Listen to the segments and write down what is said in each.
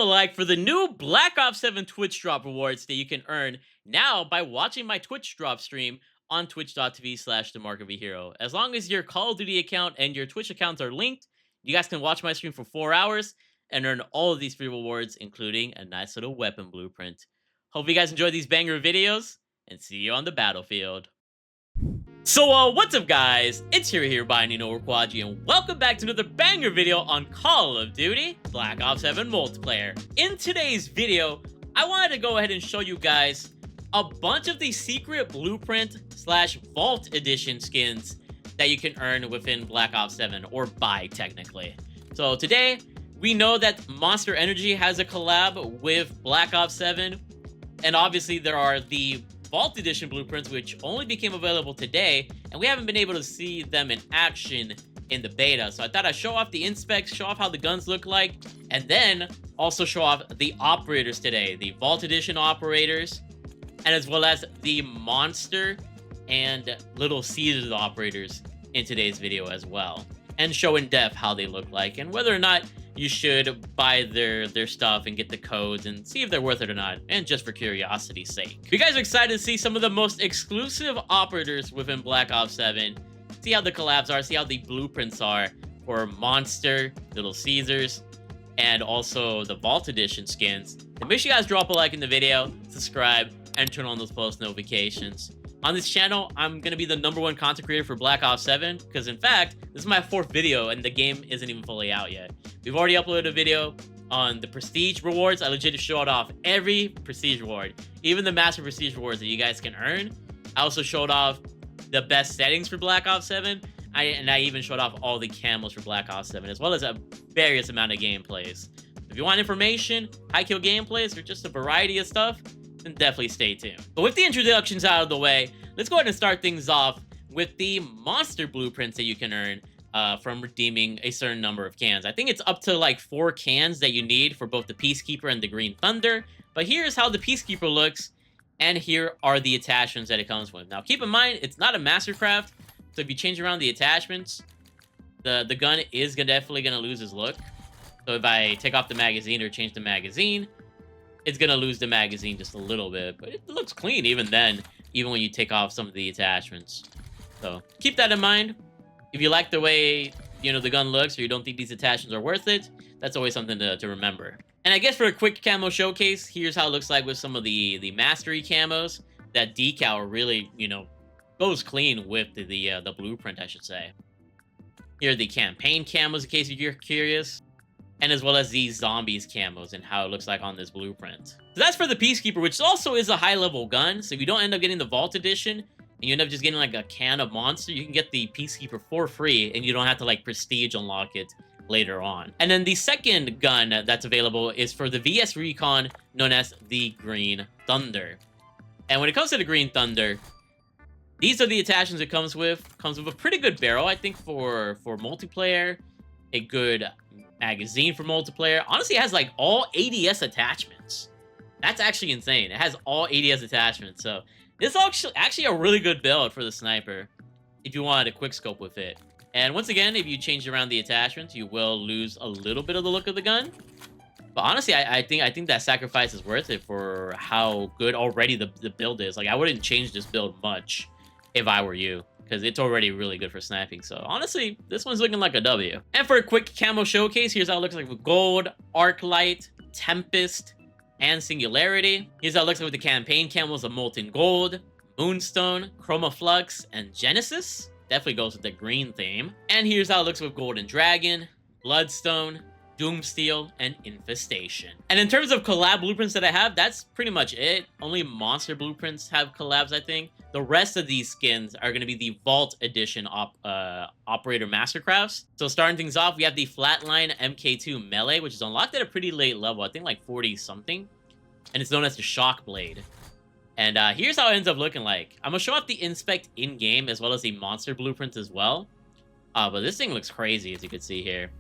like for the new Black Ops 7 Twitch drop rewards that you can earn now by watching my Twitch drop stream on twitch.tv/themarkofahero. As long as your Call of Duty account and your Twitch accounts are linked, you guys can watch my stream for 4 hours and earn all of these free rewards, including a nice little weapon blueprint. Hope you guys enjoy these banger videos, and see you on the battlefield. So, what's up, guys? It's here by Nino Quadji, and welcome back to another banger video on Call of Duty Black Ops 7 multiplayer. In today's video, I wanted to go ahead and show you guys a bunch of the secret blueprint / vault edition skins that you can earn within Black Ops 7, or buy technically. So today, we know that Monster Energy has a collab with Black Ops 7, and obviously there are the Vault Edition blueprints, which only became available today, and we haven't been able to see them in action in the beta. So I thought I'd show off the inspects, show off how the guns look like, and then also show off the operators today, the Vault Edition operators, and as well as the Monster and Little Caesars operators in today's video as well, and show in depth how they look like and whether or not you should buy their stuff and get the codes and see if they're worth it or not, and just for curiosity's sake. If you guys are excited to see some of the most exclusive operators within Black Ops 7, see how the collabs are, see how the blueprints are for Monster, Little Caesars, and also the Vault Edition skins, then make sure you guys drop a like in the video, subscribe, and turn on those post notifications. On this channel, I'm going to be the #1 content creator for Black Ops 7, because in fact, this is my 4th video and the game isn't even fully out yet. We've already uploaded a video on the Prestige rewards. I legit showed off every Prestige reward, even the Master Prestige rewards that you guys can earn. I also showed off the best settings for Black Ops 7, and I even showed off all the camos for Black Ops 7, as well as a various amount of gameplays. If you want information, high kill gameplays, or just a variety of stuff, then definitely stay tuned. But with the introductions out of the way, let's go ahead and start things off with the monster blueprints that you can earn from redeeming a certain number of cans. I think it's up to like 4 cans that you need for both the Peacekeeper and the Green Thunder. But here's how the Peacekeeper looks, and here are the attachments that it comes with. Now keep in mind, it's not a Mastercraft, so if you change around the attachments, the gun is definitely going to lose its look. So if I take off the magazine or change the magazine, it's going to lose the magazine just a little bit, but it looks clean even then, even when you take off some of the attachments. So keep that in mind. If you like the way, the gun looks, or you don't think these attachments are worth it, that's always something to remember. And I guess for a quick camo showcase, here's how it looks like with some of the mastery camos. That decal really, goes clean with the blueprint, I should say. Here are the campaign camos, in case you're curious, and as well as these zombies camos and how it looks like on this blueprint. So that's for the Peacekeeper, which also is a high-level gun. So if you don't end up getting the Vault Edition, and you end up just getting like a can of Monster, you can get the Peacekeeper for free, and you don't have to like Prestige unlock it later on. And then the second gun that's available is for the VS Recon, known as the Green Thunder. And when it comes to the Green Thunder, these are the attachments it comes with. Comes with a pretty good barrel, I think, for multiplayer. A good magazine for multiplayer. Honestly, it has like all ADS attachments. That's actually insane. It has all ADS attachments. So this is actually a really good build for the sniper if you wanted a quick scope with it. And once again, if you change around the attachments, you will lose a little bit of the look of the gun. But honestly, I think that sacrifice is worth it for how good already the build is. Like, I wouldn't change this build much if I were you, because it's already really good for sniping. So honestly, this one's looking like a W. And for a quick camo showcase, here's how it looks like with Gold, Arclight, Tempest, and Singularity. Here's how it looks like with the campaign camos of Molten Gold, Moonstone, Chroma Flux, and Genesis. Definitely goes with the green theme. And here's how it looks with Golden Dragon, Bloodstone, Doomsteel, and Infestation. And in terms of collab blueprints that I have, that's pretty much it. Only Monster blueprints have collabs, I think. The rest of these skins are going to be the Vault Edition Operator Mastercrafts. So starting things off, we have the Flatline MK2 Melee, which is unlocked at a pretty late level. I think like 40-something. And it's known as the Shock Blade. And here's how it ends up looking like. I'm going to show off the Inspect in-game as well as the Monster blueprints as well. But this thing looks crazy, as you can see here.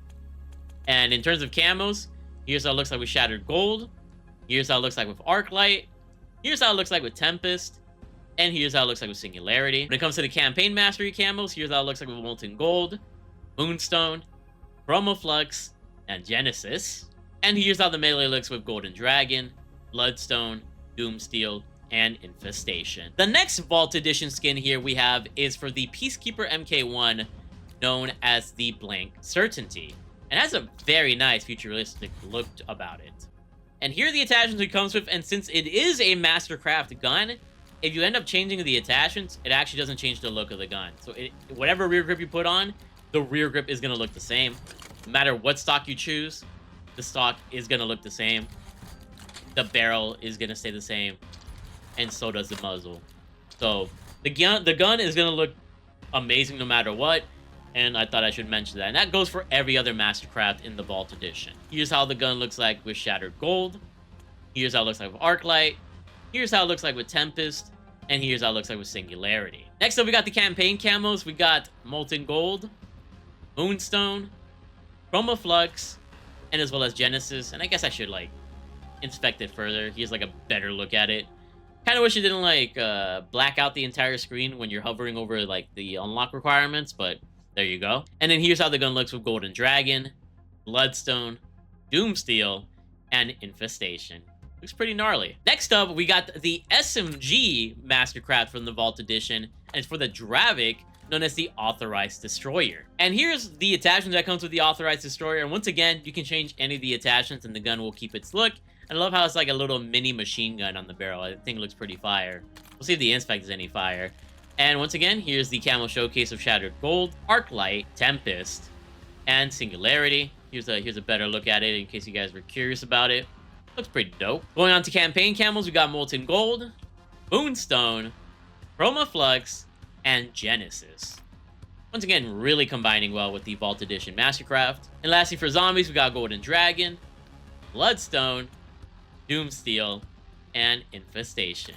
And in terms of camos, here's how it looks like with Shattered Gold. Here's how it looks like with Arclight. Here's how it looks like with Tempest. And here's how it looks like with Singularity. When it comes to the Campaign Mastery camos, here's how it looks like with Molten Gold, Moonstone, Chroma Flux, and Genesis. And here's how the melee looks with Golden Dragon, Bloodstone, Doomsteel, and Infestation. The next Vault Edition skin here we have is for the Peacekeeper MK1, known as the Blank Certainty. And has a very nice futuristic look about it. And here are the attachments it comes with, and since it is a Mastercraft gun, if you end up changing the attachments, it actually doesn't change the look of the gun. So whatever rear grip you put on, the rear grip is going to look the same. No matter what stock you choose, the stock is going to look the same. The barrel is going to stay the same. And so does the muzzle. So the gun is going to look amazing no matter what. And I thought I should mention that. And that goes for every other Mastercraft in the Vault Edition. Here's how the gun looks like with Shattered Gold. Here's how it looks like with Arclight. Here's how it looks like with Tempest. And here's how it looks like with Singularity. Next up, we got the campaign camos. We got Molten Gold, Moonstone, Chroma Flux, and as well as Genesis. And I guess I should, like, inspect it further. Here's, like, a better look at it. Kind of wish it didn't, like, black out the entire screen when you're hovering over, like, the unlock requirements, but there you go. And then here's how the gun looks with Golden Dragon, Bloodstone, Doomsteel, and Infestation. Looks pretty gnarly. Next up, we got the SMG Mastercraft from the Vault Edition, and it's for the Dravik, known as the Authorized Destroyer. And here's the attachment that comes with the Authorized Destroyer, and once again, you can change any of the attachments and the gun will keep its look. And I love how it's like a little mini machine gun on the barrel. I think it looks pretty fire. We'll see if the inspect is any fire. And once again, here's the camo showcase of Shattered Gold, Arclight, Tempest, and Singularity. Here's a better look at it in case you guys were curious about it. Looks pretty dope. Going on to campaign camos, we got Molten Gold, Moonstone, Chroma Flux, and Genesis. Once again, really combining well with the Vault Edition Mastercraft. And lastly, for zombies, we got Golden Dragon, Bloodstone, Doomsteel, and Infestation.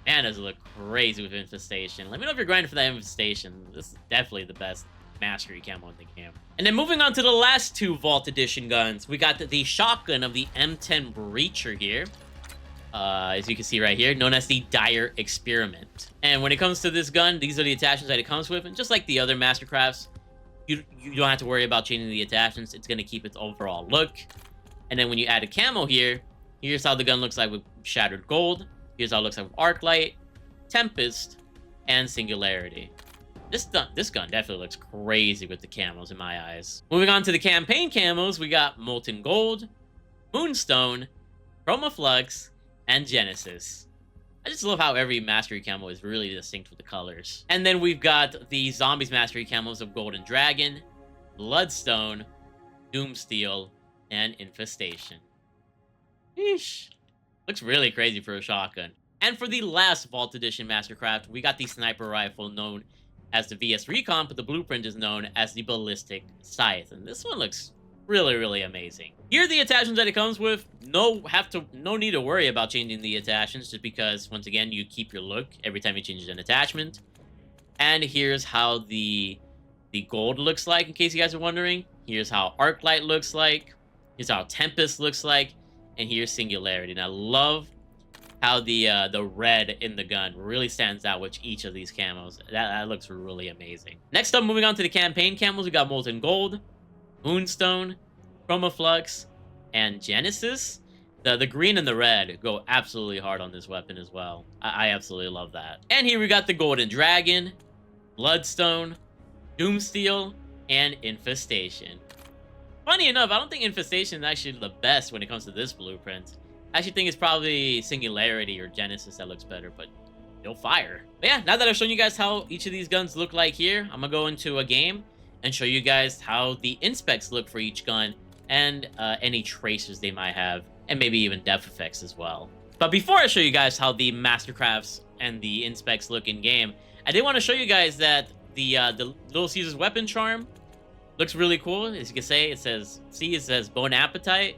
Man, does it look crazy with Infestation. Let me know if you're grinding for that Infestation. This is definitely the best mastery camo in the game. And then moving on to the last two Vault Edition guns, we got the shotgun of the M10 Breacher here. As you can see right here, known as the Dire Experiment. And when it comes to this gun, these are the attachments that it comes with. And just like the other Mastercrafts, you don't have to worry about changing the attachments. It's going to keep its overall look. And then when you add a camo here, here's how the gun looks like with Shattered Gold. Here's how it looks like with Arclight, Tempest, and Singularity. This gun definitely looks crazy with the camos in my eyes. Moving on to the campaign camos, we got Molten Gold, Moonstone, Chroma Flux, and Genesis. I just love how every mastery camo is really distinct with the colors. And then we've got the Zombies mastery camos of Golden Dragon, Bloodstone, Doomsteel, and Infestation. Eesh. Looks really crazy for a shotgun. And for the last Vault Edition Mastercraft, we got the sniper rifle known as the VS Recon, but the blueprint is known as the Ballistic Scythe. And this one looks really, really amazing. Here are the attachments that it comes with. No need to worry about changing the attachments, just because, once again, you keep your look every time you change an attachment. And here's how the gold looks like, in case you guys are wondering. Here's how Arclight looks like. Here's how Tempest looks like. And here's Singularity. And I love how the red in the gun really stands out with each of these camos. That looks really amazing. Next up, moving on to the campaign camos, we got Molten Gold, Moonstone, Chroma Flux, and Genesis. The green and the red go absolutely hard on this weapon as well. I absolutely love that. And here we got the Golden Dragon, Bloodstone, Doomsteel, and Infestation. Funny enough, I don't think Infestation is actually the best when it comes to this blueprint. I actually think it's probably Singularity or Genesis that looks better, but they'll fire. But yeah, now that I've shown you guys how each of these guns look like here, I'm gonna go into a game and show you guys how the inspects look for each gun and any tracers they might have, and maybe even depth effects as well. But before I show you guys how the Mastercrafts and the inspects look in game, I did want to show you guys that the Little Caesar's weapon charm looks really cool. As you can say, it says Bon Appetit,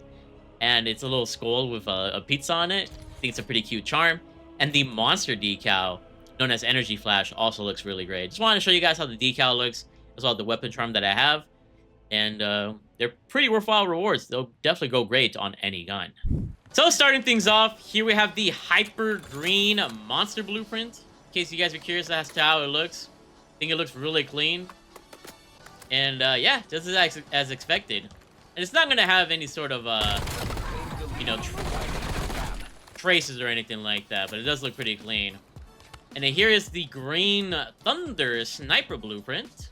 and it's a little skull with a pizza on it. I think it's a pretty cute charm. And the monster decal, known as Energy Flash, also looks really great. Just wanted to show you guys how the decal looks, as well as the weapon charm that I have. And they're pretty worthwhile rewards. They'll definitely go great on any gun. So starting things off, here we have the Hyper Green Monster Blueprint. In case you guys are curious as to how it looks. I think it looks really clean. And yeah, just as expected. And it's not gonna have any sort of you know, traces or anything like that, but it does look pretty clean. And then here is the Green Thunder Sniper Blueprint.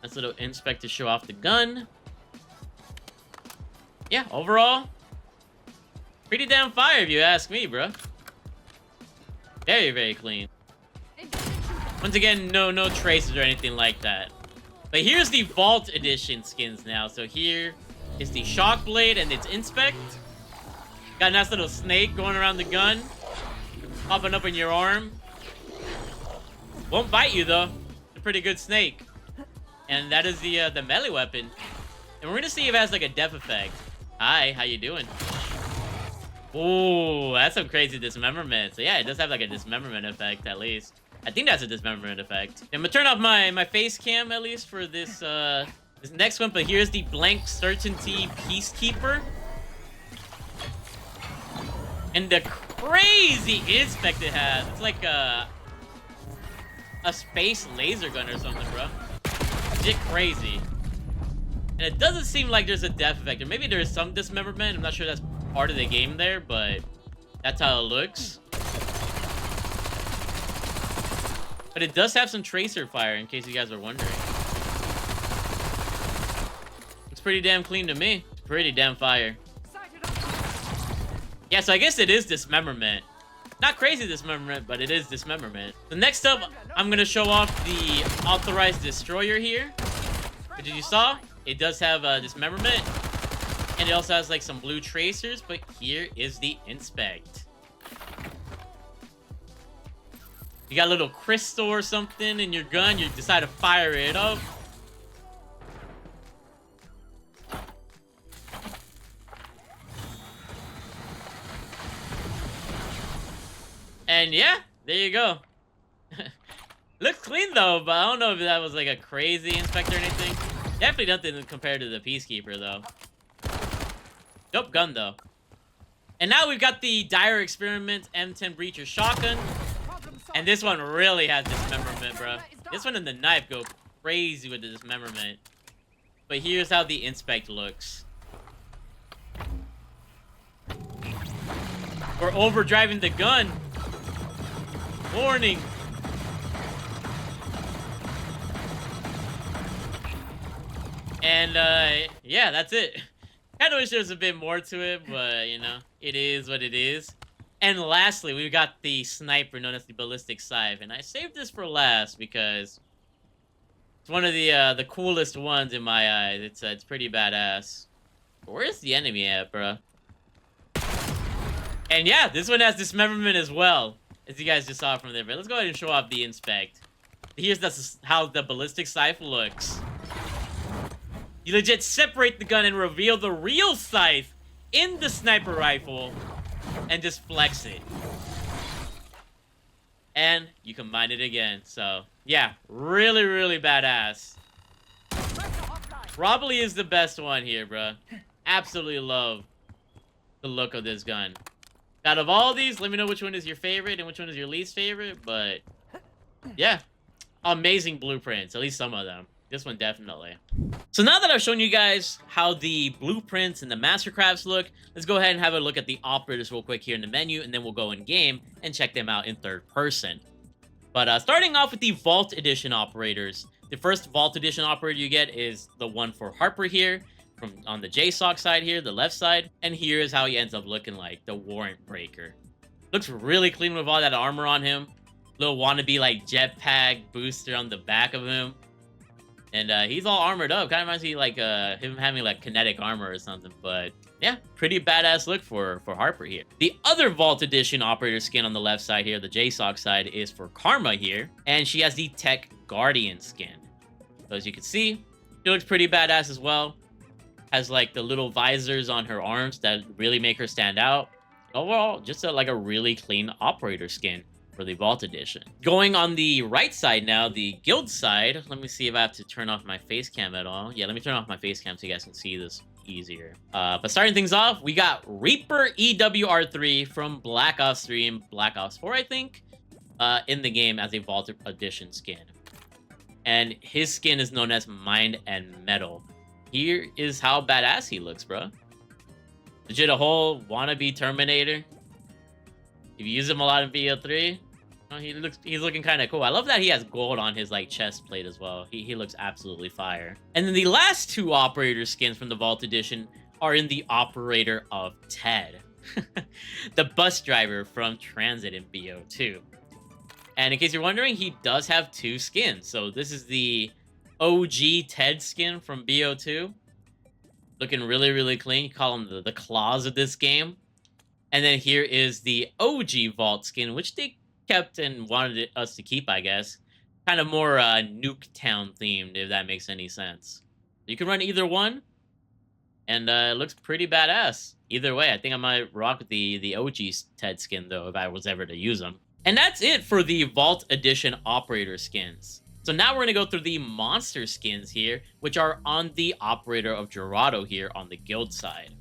Nice little inspect to show off the gun. Yeah, overall, pretty damn fire if you ask me, bro. Very, very clean. Once again, no traces or anything like that. But here's the Vault Edition skins now. So here is the Shock Blade and its inspect. Got a nice little snake going around the gun, popping up in your arm. Won't bite you though. It's a pretty good snake. And that is the melee weapon. And we're gonna see if it has like a death effect. Hi, how you doing? Ooh, that's some crazy dismemberment. So yeah, it does have like a dismemberment effect at least. I think that's a dismemberment effect. I'm gonna turn off my face cam at least for this this next one. But here's the Blank Certainty Peacekeeper. And the crazy inspect it has. It's like a space laser gun or something, bro. Legit crazy. And it doesn't seem like there's a death effect. Or maybe there's some dismemberment. I'm not sure that's part of the game there, but that's how it looks. But it does have some tracer fire, in case you guys are wondering. It's pretty damn clean to me. It's pretty damn fire. Yeah, so I guess it is dismemberment. Not crazy dismemberment, but it is dismemberment. So next up, I'm gonna show off the Authorized Destroyer here. Which, as you saw, it does have dismemberment. And it also has like some blue tracers, but here is the inspect. You got a little crystal or something in your gun, you decide to fire it up. And yeah, there you go. Looks clean though, but I don't know if that was like a crazy inspect or anything. Definitely nothing compared to the Peacekeeper though. Dope gun though. And now we've got the Dire Experiment M10 Breacher Shotgun. And this one really has dismemberment, bro. This one and the knife go crazy with the dismemberment. But here's how the inspect looks. We're overdriving the gun. Warning. And yeah, that's it. Kind of wish there was a bit more to it, but you know, it is what it is. And lastly, we've got the sniper known as the ballistic scythe, and I saved this for last because it's one of the coolest ones in my eyes. It's pretty badass. But where's the enemy at, bro? And yeah, this one has dismemberment as well, as you guys just saw from there. But let's go ahead and show off the inspect. Here's how the ballistic scythe looks. You legit separate the gun and reveal the real scythe in the sniper rifle and just flex it. And you combine it again. So yeah, really, really badass. Probably is the best one here, bro. Absolutely love the look of this gun. Out of all these, let me know which one is your favorite and which one is your least favorite. But yeah, amazing blueprints, at least some of them. This one definitely. So now that I've shown you guys how the blueprints and the mastercrafts look, let's go ahead and have a look at the operators real quick here in the menu, and then we'll go in game and check them out in third person. But starting off with the Vault Edition operators, the first Vault Edition operator you get is the one for Harper here, from on the JSOC side here, the left side, and here is how he ends up looking like, the Warrant Breaker. Looks really clean with all that armor on him, little wannabe like jetpack booster on the back of him. And he's all armored up. Kind of reminds me like him having like kinetic armor or something. But yeah, pretty badass look for Harper here. The other Vault Edition operator skin on the left side here, the JSOC side, is for Karma here. And she has the Tech Guardian skin. So as you can see, she looks pretty badass as well. Has like the little visors on her arms that really make her stand out. Overall, just like a really clean operator skin for the Vault Edition. Going on the right side now, the guild side. Let me see if I have to turn off my face cam at all. Yeah, let me turn off my face cam so you guys can see this easier. But starting things off, we got Reaper EWR3 from Black Ops 3 and Black Ops 4, I think, in the game as a Vault Edition skin. And his skin is known as Mind and Metal. here is how badass he looks, bro. Legit a whole wannabe Terminator. If you use him a lot in BO3, he's looking kind of cool. I love that he has gold on his like chest plate as well. He looks absolutely fire. And then the last two operator skins from the Vault Edition are in the Operator of Ted, the bus driver from Transit in BO2. And in case you're wondering, he does have two skins. So this is the OG Ted skin from BO2. Looking really, really clean. You call him the claws of this game. And then here is the OG Vault skin, which they kept and wanted us to keep, I guess. Kind of more Nuketown themed, if that makes any sense. You can run either one. And it looks pretty badass. Either way, I think I might rock with the OG Ted skin, though, if I was ever to use them. And that's it for the Vault Edition Operator skins. So now we're going to go through the monster skins here, which are on the Operator of Dorado here on the guild side.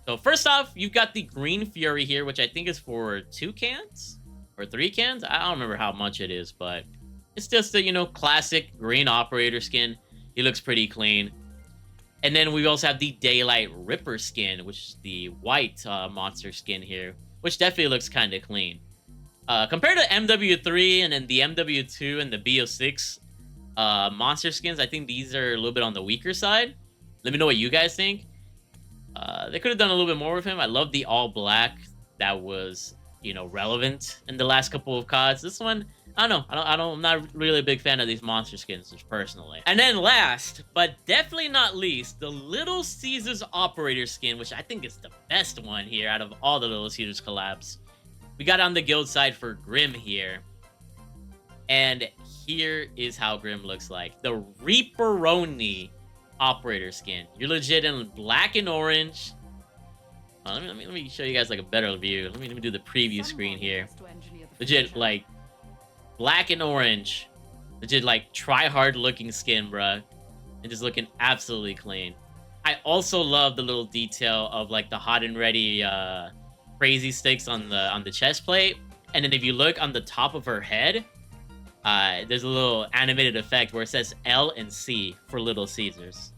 So first off, you've got the Green Fury here, which I think is for 2 cans or 3 cans. I don't remember how much it is, but it's just a, you know, classic green operator skin. He looks pretty clean. And then we also have the Daylight Ripper skin, which is the white monster skin here, which definitely looks kind of clean. Compared to MW3 and then the MW2 and the BO6 monster skins, I think these are a little bit on the weaker side. Let me know what you guys think. They could have done a little bit more with him. I love the all black that was, you know, relevant in the last couple of CODs. This one, I don't know. I'm not really a big fan of these monster skins, just personally. And then last, but definitely not least, the Little Caesars Operator skin, which I think is the best one here out of all the Little Caesars collabs. We got on the guild side for Grim here. And here is how Grim looks like. The Reaperoni Operator skin. You're legit in black and orange. Let me show you guys like a better view. Let me do the preview screen here. Legit like black and orange. Legit like try hard looking skin, bruh. And just looking absolutely clean. I also love the little detail of like the hot and ready crazy sticks on the chest plate. And then if you look on the top of her head, there's a little animated effect where it says L and C for Little Caesars.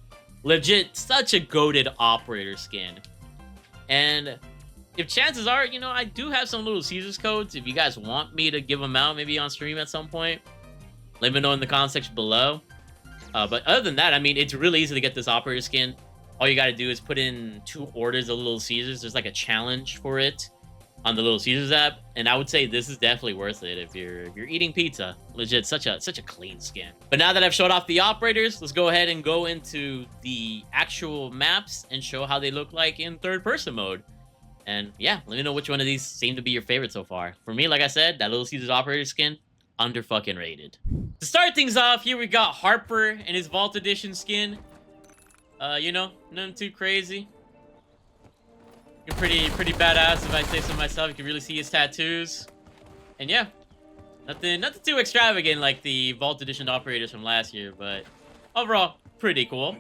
Legit, such a goated operator skin. And if chances are, you know, I do have some Little Caesars codes. If you guys want me to give them out maybe on stream at some point, let me know in the comment section below. But other than that, I mean, it's really easy to get this operator skin. All you got to do is put in 2 orders of Little Caesars. There's like a challenge for it on the Little Caesars app, and I would say this is definitely worth it if you're eating pizza. Legit, such a clean skin. But now that I've showed off the operators, let's go ahead and go into the actual maps and show how they look like in third-person mode. And yeah, let me know which one of these seem to be your favorite so far. For me, like I said, that Little Caesars operator skin, under fucking rated. To start things off, here we got Harper and his Vault Edition skin. You know, nothing too crazy. You're pretty badass if I say so myself. You can really see his tattoos. And yeah, nothing too extravagant like the Vault Edition operators from last year, but overall, pretty cool.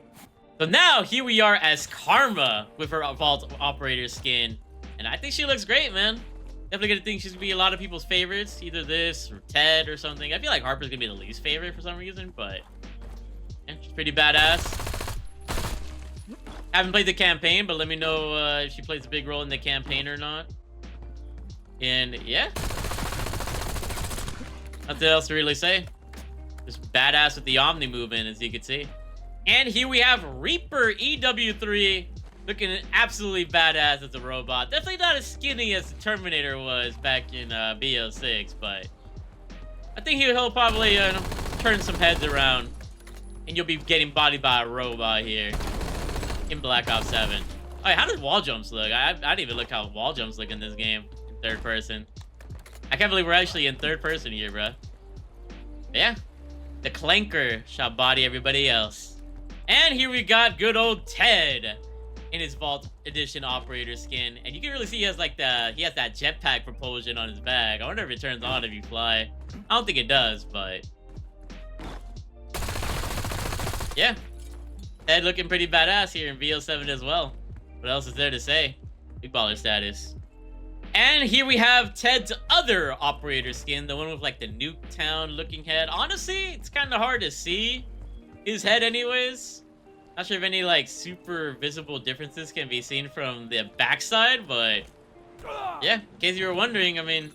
So now, here we are as Karma with her Vault Operator skin. And I think she looks great, man. Definitely gonna think she's gonna be a lot of people's favorites. Either this or Ted or something. I feel like Harper's gonna be the least favorite for some reason, but yeah, she's pretty badass. Haven't played the campaign, but let me know if she plays a big role in the campaign or not. And yeah, nothing else to really say. Just badass with the Omni movement, as you can see. And here we have Reaper EW3, looking absolutely badass as a robot. Definitely not as skinny as the Terminator was back in BO6, but I think he'll probably turn some heads around, and you'll be getting bodied by a robot here in Black Ops 7. Oh, how does wall jumps look? I didn't even look how wall jumps look in this game in third person. I can't believe we're actually in third person here, bro. But yeah, the Clanker shall body everybody else. And here we got good old Ted in his Vault Edition operator skin, and you can really see he has like he has that jetpack propulsion on his back. I wonder if it turns on if you fly. I don't think it does, but yeah. Ted looking pretty badass here in BO7 as well. What else is there to say? Big baller status. And here we have Ted's other operator skin, the one with like the Nuketown looking head. Honestly, it's kind of hard to see his head anyways. Not sure if any like super visible differences can be seen from the backside, but yeah, in case you were wondering, I mean,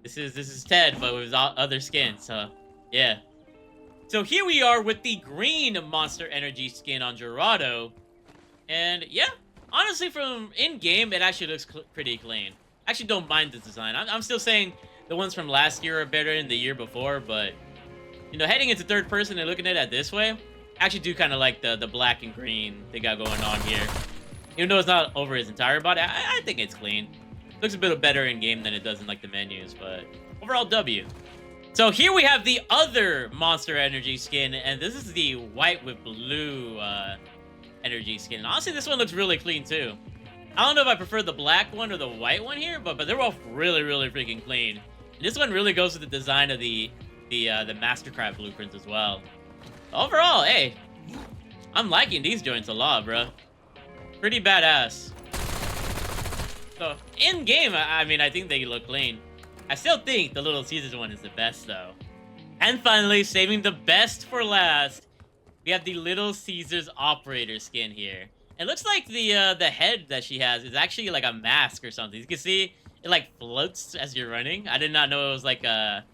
this is Ted, but with other skin. So yeah. So here we are with the green Monster Energy skin on Gerardo, and yeah, honestly, from in game, it actually looks pretty clean. I actually don't mind this design. I'm still saying the ones from last year are better than the year before, but you know, heading into third person and looking at it this way, I actually do kind of like the black and green they got going on here. Even though it's not over his entire body, I think it's clean. Looks a bit better in game than it does in like the menus, but overall W. So here we have the other Monster Energy skin, and this is the white with blue energy skin. And honestly, this one looks really clean too. I don't know if I prefer the black one or the white one here, but they're both really freaking clean. And this one really goes with the design of the MASTERCRAFT blueprints as well. Overall, hey, I'm liking these joints a lot, bro. Pretty badass. So in game, I mean, I think they look clean. I still think the Little Caesars one is the best though. And finally, saving the best for last, we have the Little Caesars operator skin here. It looks like the head that she has is actually like a mask or something. You can see it like floats as you're running. I did not know it was like a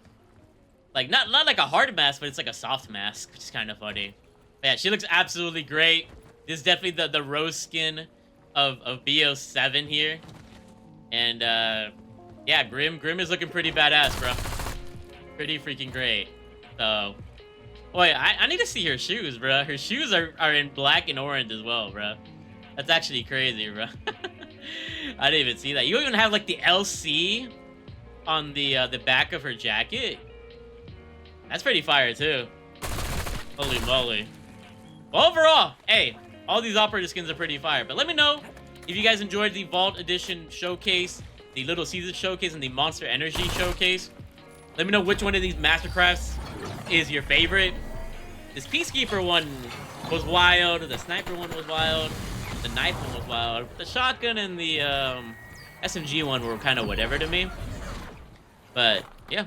not like a hard mask, but it's like a soft mask, which is kind of funny. But yeah, she looks absolutely great. This is definitely the rose skin of BO7 here. And yeah, Grim is looking pretty badass, bro. Pretty freaking great. So wait, I need to see her shoes, bro. Her shoes are in black and orange as well, bro. That's actually crazy, bro. I didn't even see that. You even have like the LC on the back of her jacket. That's pretty fire too. Holy moly. Overall, hey, all these operator skins are pretty fire. But let me know if you guys enjoyed the Vault Edition showcase, the Little Caesars showcase, and the Monster Energy showcase. Let me know which one of these Mastercrafts is your favorite. This Peacekeeper one was wild. The Sniper one was wild. The Knife one was wild. The Shotgun and the SMG one were kind of whatever to me. But yeah,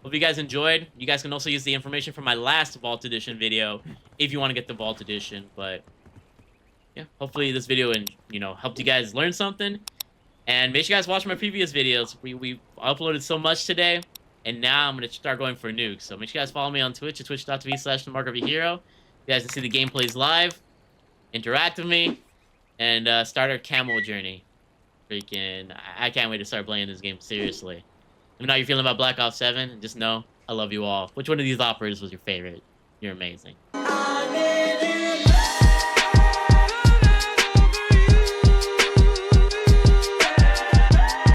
hope you guys enjoyed. You guys can also use the information from my last Vault Edition video if you want to get the Vault Edition. But yeah, hopefully this video helped you guys learn something. And make sure you guys watch my previous videos. We uploaded so much today. And now I'm going to start going for nukes. So make sure you guys follow me on Twitch at twitch.tv/themarkofahero. You guys can see the gameplays live, interact with me, and start our Camo journey. Freaking, I can't wait to start playing this game, seriously. Let me know how you're feeling about Black Ops 7. And just know I love you all. Which one of these operators was your favorite? You're amazing.